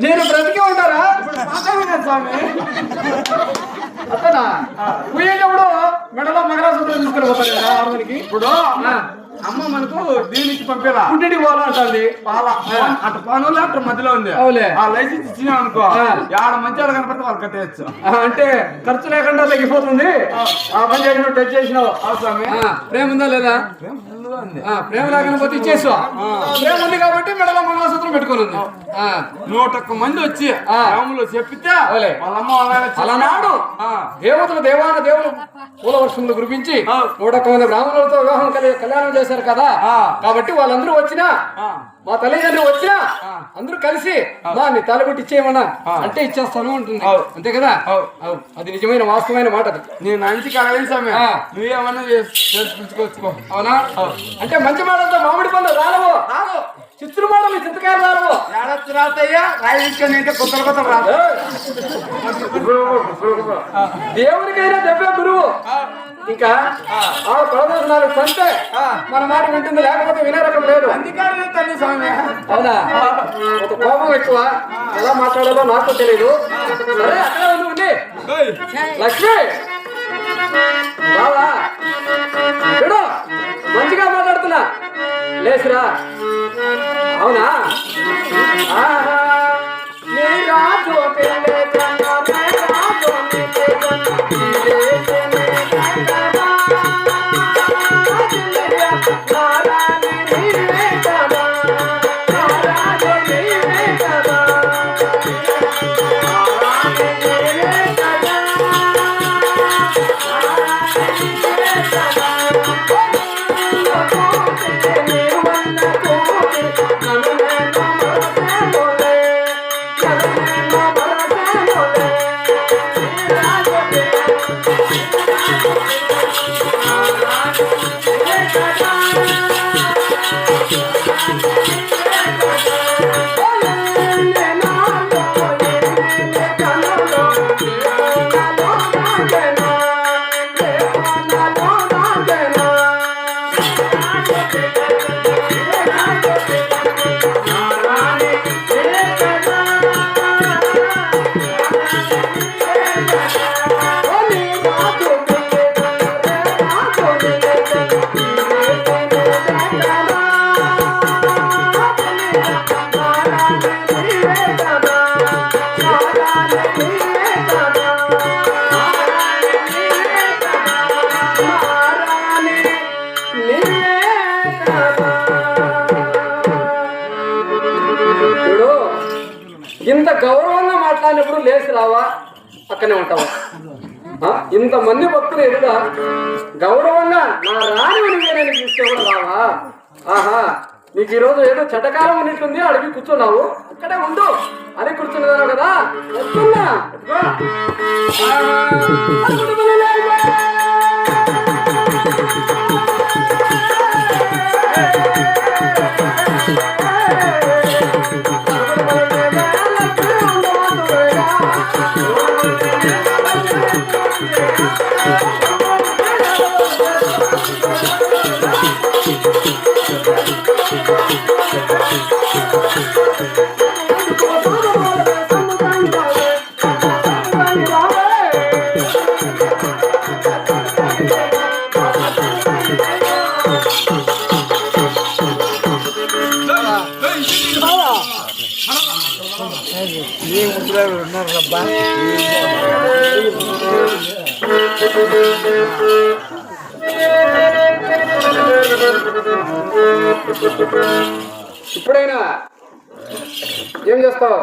నేను బ్రతికే ఉంటారా స్వామి అతనా పోయేటప్పుడు మెడలో మగరాసూత్రం తీసుకుని పోతారు కదా ఆరుమనికి. ఇప్పుడు అమ్మ మనకు దీనికి పంపేలా పుట్టింటికి పోవాలంటుంది. పాల అటు పనులు అటు మధ్యలో ఉంది. అవులే ఆ లైసెన్స్ ఇచ్చినా అనుకో ఆడ మంచి వాళ్ళు కనపడితే వాళ్ళు కట్టేయచ్చు. అంటే ఖర్చు లేకుండా తగ్గిపోతుంది. ఆ పని చేసినావు, టచ్ చేసినావు. స్వామి ప్రేమ ఉందా లేదా? ప్రేమ లేకపోతే ఇచ్చేసా. ప్రేమ ఉంది కాబట్టి మెడలో మంగళసూత్రం పెట్టుకుని 101 మంది వచ్చి రాములు చెప్పితే వాళ్ళమ్మ అలానాడు దేవతలు దేవాన దేవులు పూల వర్షములు కురిపించి 101 మంది బ్రాహ్మణులతో వివాహం కళ్యాణం చేశారు కదా. కాబట్టి వాళ్ళందరూ వచ్చినా, మా తల్లిదండ్రులు వచ్చినా అందరూ కలిసి మా నీ తలబెట్టి ఇచ్చేయమన్నా అంటే ఇచ్చేస్తాను అంటుంది. అంతే కదా? అది నిజమైన వాస్తవమైన మాట. నేను మంచికి అడగని సమయం నువ్వేమన్నా చేసుకొచ్చుకో. అవునా? అంటే మంచి మాటలతో మామిడి పళ్ళు రాలవు, రాదు. చిత్తులు మాటలు చింతకాయలు రాలవు. ఏడొచ్చు రాతయ్యా రాయి తీసుకొని అంటే కొత్త రాదు. దేవునికైనా దెబ్బే గురువు. ఇంకా ఆ ప్రదర్శనాలు సంతే మన మాట వింటుంది, లేకపోతే వినే రకం లేదు. అందుకని తల్లి స్వామి. అవునా? ఒక కోపం ఎక్కువ, ఎలా మాట్లాడాలో నాకు తెలియదు. సరే అక్కడ ఉంది లక్ష్మి బావా, చూడు మంచిగా మాట్లాడుతున్నా, లేసురా. అవునా? నీ రాజు ఇంత గౌరవంగా మాట్లాడినప్పుడు లేచి రావా, అక్కనే ఉంటావా? ఇంతమంది భక్తులు ఎదుగా గౌరవంగా నా రాని నేను చూస్తే కూడా రావా? ఆహా, నీకు ఈరోజు ఏదో చెడ్డకాలం ఉన్నట్టుంది, అడిగి కూర్చున్నావు, అక్కడే ఉండు అని కూర్చున్నావు కదా. వస్తున్నా ఇప్పుడైనా ఏం చేస్తావు?